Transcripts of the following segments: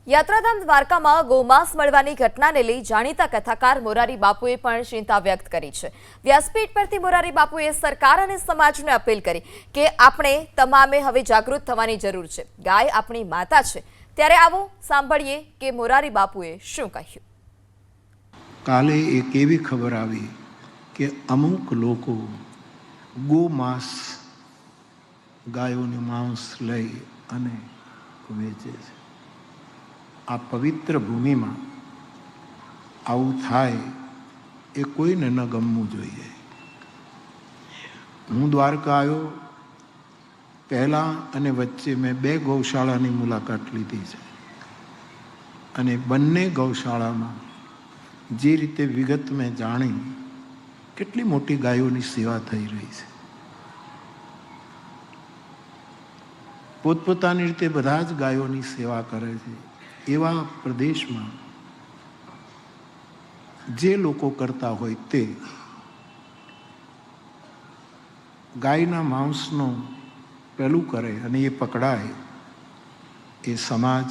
યાત્રાધામ દ્વારકામાં ગોમાંસ મળવાની ઘટનાને લઈ જાણીતા કથાકાર મોરારી બાપુએ પણ ચિંતા વ્યક્ત કરી છે। વ્યાસપીઠ પરથી મોરારી બાપુએ સરકાર અને સમાજને અપીલ કરી કે આપણે તમામે હવે જાગૃત થવાની જરૂર છે। ગાય આપણી માતા છે, ત્યારે આવો સાંભળીએ કે મોરારી બાપુએ શું કહ્યું। કાલે એક એવી ખબર આવી કે અમુક લોકો ગોમાંસ ગાયોનું માંસ લઈ અને વેચે છે। આ પવિત્ર ભૂમિમાં આવું થાય એ કોઈને ન ગમવું જોઈએ। હું દ્વારકા આવ્યો પહેલાં અને વચ્ચે મેં 2 ગૌશાળાની મુલાકાત લીધી છે અને બંને ગૌશાળામાં જે રીતે વિગત મેં જાણી કેટલી મોટી ગાયોની સેવા થઈ રહી છે। પોતપોતાની રીતે બધા જ ગાયોની સેવા કરે છે। એવા પ્રદેશમાં જે લોકો કરતા હોય તે ગાયના માંસનો પેલું કરે અને એ પકડાય એ સમાજ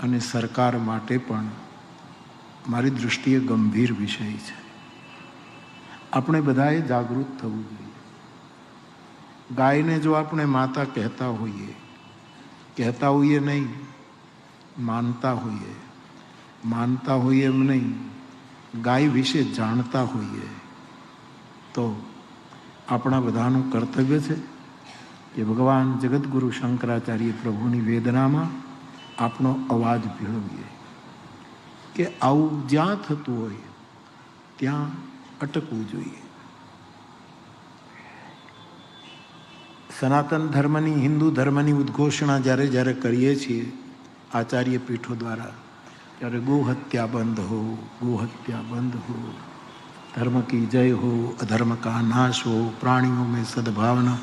અને સરકાર માટે પણ મારી દૃષ્ટિએ ગંભીર વિષય છે। આપણે બધાએ જાગૃત થવું જોઈએ। ગાયને જો આપણે માતા કહેતા હોઈએ નહીં, માનતા હોઈએ એમ નહીં, ગાય વિશે જાણતા હોઈએ તો આપણા બધાનું કર્તવ્ય છે કે ભગવાન જગતગુરુ શંકરાચાર્ય પ્રભુની વેદનામાં આપણો અવાજ ભેળવીએ કે આવું જ્યાં થતું હોય ત્યાં અટકવું જોઈએ। સનાતન ધર્મની, હિન્દુ ધર્મની ઉદ્ઘોષણા જ્યારે કરીએ છીએ આચાર્ય પીઠો દ્વારા, ત્યારે ગોહત્યા બંધ હો, ગોહત્યા બંધ હો, धर्म की जय हो, अधर्म का नाश हो, प्राणियों में सद्भावना